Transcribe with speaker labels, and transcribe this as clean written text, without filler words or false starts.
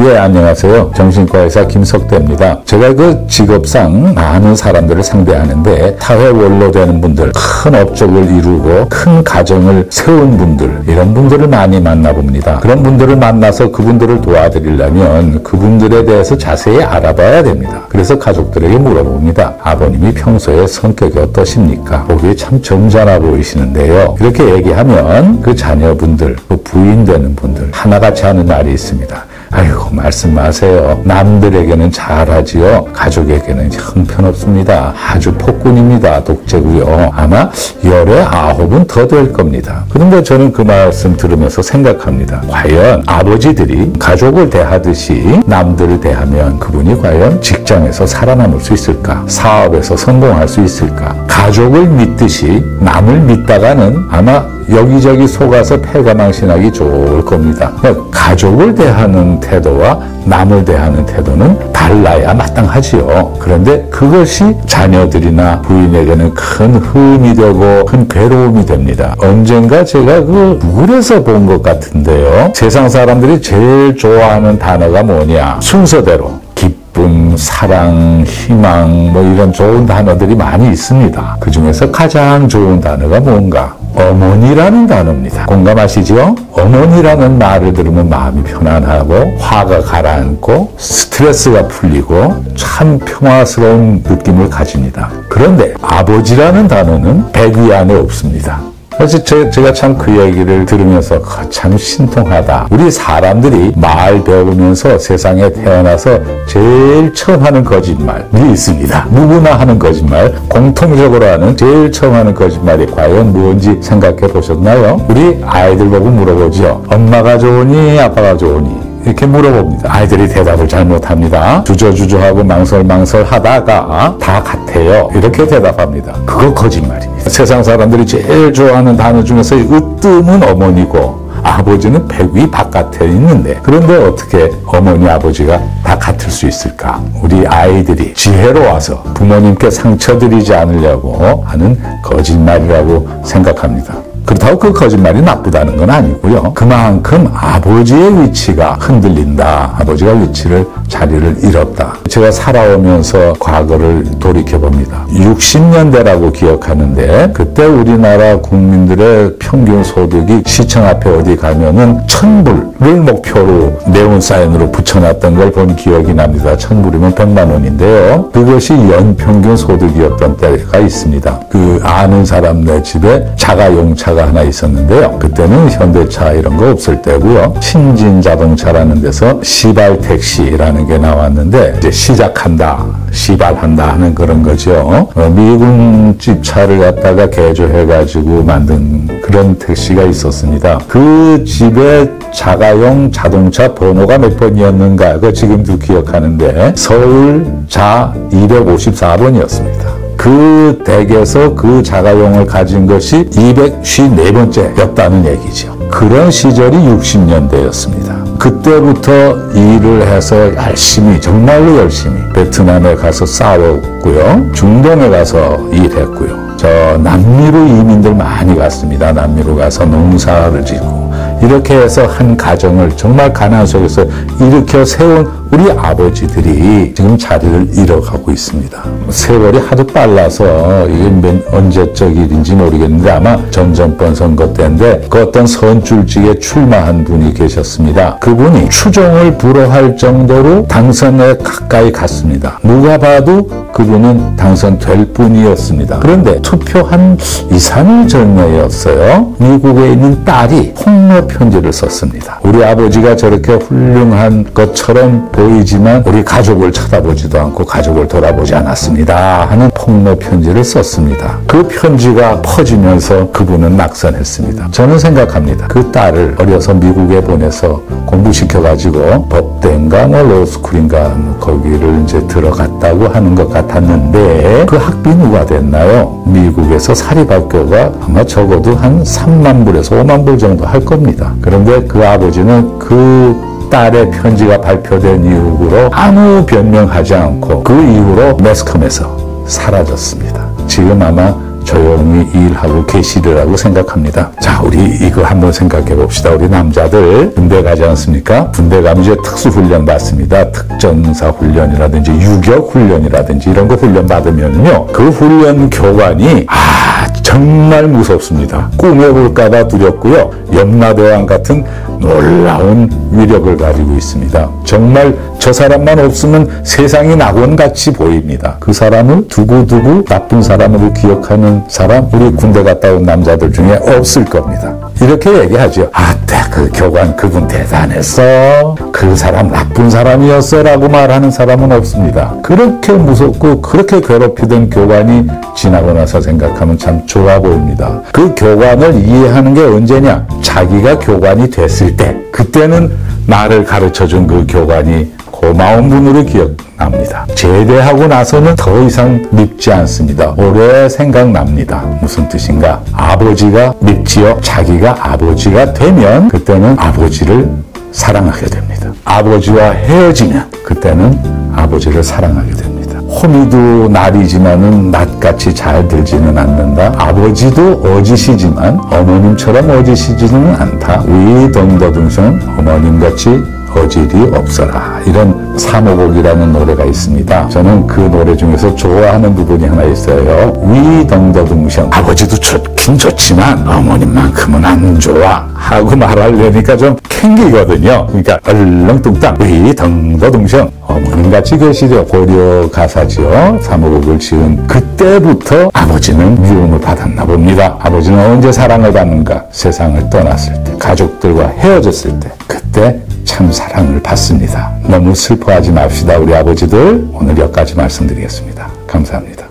Speaker 1: 예, 안녕하세요. 정신과의사 김석대입니다. 제가 그 직업상 많은 사람들을 상대하는데 사회 원로되는 분들, 큰 업적을 이루고 큰 가정을 세운 분들, 이런 분들을 많이 만나봅니다. 그런 분들을 만나서 그분들을 도와드리려면 그분들에 대해서 자세히 알아봐야 됩니다. 그래서 가족들에게 물어봅니다. 아버님이 평소에 성격이 어떠십니까? 보기 참 점잖아 보이시는데요. 이렇게 얘기하면 그 자녀분들, 그 부인 되는 분들 하나같이 하는 말이 있습니다. 아이고, 말씀 마세요. 남들에게는 잘하지요. 가족에게는 형편없습니다. 아주 폭군입니다. 독재고요. 아마 열에 9은 더 될 겁니다. 그런데 저는 그 말씀 들으면서 생각합니다. 과연 아버지들이 가족을 대하듯이 남들을 대하면 그분이 과연 직장에서 살아남을 수 있을까? 사업에서 성공할 수 있을까? 가족을 믿듯이 남을 믿다가는 아마 여기저기 속아서 패가망신하기 좋을 겁니다. 가족을 대하는 태도와 남을 대하는 태도는 달라야 마땅하지요. 그런데 그것이 자녀들이나 부인에게는 큰 흠이 되고 큰 괴로움이 됩니다. 언젠가 제가 그 누구에서 본 것 같은데요. 세상 사람들이 제일 좋아하는 단어가 뭐냐? 순서대로 기쁨, 사랑, 희망 뭐 이런 좋은 단어들이 많이 있습니다. 그 중에서 가장 좋은 단어가 뭔가? 어머니라는 단어입니다. 공감하시죠? 어머니라는 말을 들으면 마음이 편안하고 화가 가라앉고 스트레스가 풀리고 참 평화스러운 느낌을 가집니다. 그런데 아버지라는 단어는 100위 안에 없습니다. 그래서 제가 참 그 얘기를 들으면서 참 신통하다. 우리 사람들이 말 배우면서 세상에 태어나서 제일 처음 하는 거짓말이 있습니다. 누구나 하는 거짓말, 공통적으로 하는 제일 처음 하는 거짓말이 과연 무엇인지 생각해 보셨나요? 우리 아이들 보고 물어보죠. 엄마가 좋으니 아빠가 좋으니? 이렇게 물어봅니다. 아이들이 대답을 잘 못합니다. 주저주저하고 망설망설하다가 다 같아요. 이렇게 대답합니다. 그거 거짓말입니다. 세상 사람들이 제일 좋아하는 단어 중에서 으뜸은 어머니고 아버지는 100위 바깥에 있는데, 그런데 어떻게 어머니 아버지가 다 같을 수 있을까? 우리 아이들이 지혜로 와서 부모님께 상처드리지 않으려고 하는 거짓말이라고 생각합니다. 그렇다고 그 거짓말이 나쁘다는 건 아니고요. 그만큼 아버지의 위치가 흔들린다. 아버지가 자리를 잃었다. 제가 살아오면서 과거를 돌이켜봅니다. 60년대라고 기억하는데 그때 우리나라 국민들의 평균 소득이 시청 앞에 어디 가면은 1000불을 목표로 네온사인으로 붙여놨던 걸 본 기억이 납니다. 1000불이면 100만 원인데요. 그것이 연평균 소득이었던 때가 있습니다. 그 아는 사람네 집에 자가용차가 하나 있었는데요. 그때는 현대차 이런 거 없을 때고요. 신진자동차라는 데서 시발택시라는 게 나왔는데 이제 시작한다, 시발한다 하는 그런 거죠. 미군집 차를 갖다가 개조해가지고 만든 그런 택시가 있었습니다. 그 집에 자가용 자동차 번호가 몇 번이었는가? 그거 지금도 기억하는데 서울 자 254번이었습니다. 그 댁에서 그 자가용을 가진 것이 254번째였다는 얘기죠. 그런 시절이 60년대였습니다. 그때부터 일을 해서 열심히, 정말로 열심히 베트남에 가서 싸웠고요. 중동에 가서 일했고요. 남미로 이민들 많이 갔습니다. 남미로 가서 농사를 짓고 이렇게 해서 한 가정을 정말 가난 속에서 일으켜 세운 우리 아버지들이 지금 자리를 잃어가고 있습니다. 세월이 하도 빨라서 이게 언제적 일인지 모르겠는데 아마 전전번 선거 때인데 그 어떤 선출직에 출마한 분이 계셨습니다. 그분이 추종을 불허할 정도로 당선에 가까이 갔습니다. 누가 봐도 그분은 당선될 뿐이었습니다. 그런데 투표 한 2, 3일 전이었어요. 미국에 있는 딸이 폭로 편지를 썼습니다. 우리 아버지가 저렇게 훌륭한 것처럼 보이지만 우리 가족을 쳐다보지도 않고 가족을 돌아보지 않았습니다 하는 폭로 편지를 썼습니다. 그 편지가 퍼지면서 그분은 낙선했습니다. 저는 생각합니다. 그 딸을 어려서 미국에 보내서 공부시켜가지고 법대인가 로스쿨인가 거기를 이제 들어갔다고 하는 것 같았는데 그 학비 누가 됐나요? 미국에서 사립학교가 아마 적어도 한 3만 불에서 5만 불 정도 할 겁니다. 그런데 그 아버지는 그 딸의 편지가 발표된 이후로 아무 변명하지 않고 그 이후로 매스컴에서 사라졌습니다. 지금 아마 조용히 일하고 계시리라고 생각합니다. 자, 우리 이거 한번 생각해 봅시다. 우리 남자들 군대 가지 않습니까? 군대 가면 이제 특수훈련 받습니다. 특전사 훈련이라든지 유격 훈련이라든지 이런 거 훈련 받으면요, 그 훈련 교관이 정말 무섭습니다. 꿈에 올까봐 두렵고요. 염라대왕 같은 놀라운 위력을 가지고 있습니다. 정말 저 사람만 없으면 세상이 낙원같이 보입니다. 그 사람을 두고두고 나쁜 사람으로 기억하는 사람, 우리 군대 갔다 온 남자들 중에 없을 겁니다. 이렇게 얘기하죠. 그 교관 그분 대단했어. 그 사람 나쁜 사람이었어 라고 말하는 사람은 없습니다. 그렇게 무섭고 그렇게 괴롭히던 교관이 지나고 나서 생각하면 참 좋아 보입니다. 그 교관을 이해하는 게 언제냐? 자기가 교관이 됐을 때, 그때는 나를 가르쳐준 그 교관이 고마운 분으로 기억납니다. 제대하고 나서는 더 이상 밉지 않습니다. 오래 생각납니다. 무슨 뜻인가? 아버지가 밉지요. 자기가 아버지가 되면 그때는 아버지를 사랑하게 됩니다. 아버지와 헤어지면 그때는 아버지를 사랑하게 됩니다. 호미도 날이지만은 낫같이 잘 들지는 않는다. 아버지도 어지시지만 어머님처럼 어지시지는 않다. 위동더둥성 어머님같이 어질이 없어라. 이런 사모곡이라는 노래가 있습니다. 저는 그 노래 중에서 좋아하는 부분이 하나 있어요. 위동더둥성 아버지도 좋긴 좋지만 어머님만큼은 안 좋아 하고 말하려니까 좀 캥기거든요. 그러니까 얼렁뚱땅 위동더둥성 어머님같이 계시죠. 고려 가사지요. 사모곡을 지은 그때부터 아버지는 미움을 받았나 봅니다. 아버지는 언제 사랑을 받는가? 세상을 떠났을 때, 가족들과 헤어졌을 때, 그때 참 사랑을 받습니다. 너무 슬퍼하지 맙시다, 우리 아버지들. 오늘 여기까지 말씀드리겠습니다. 감사합니다.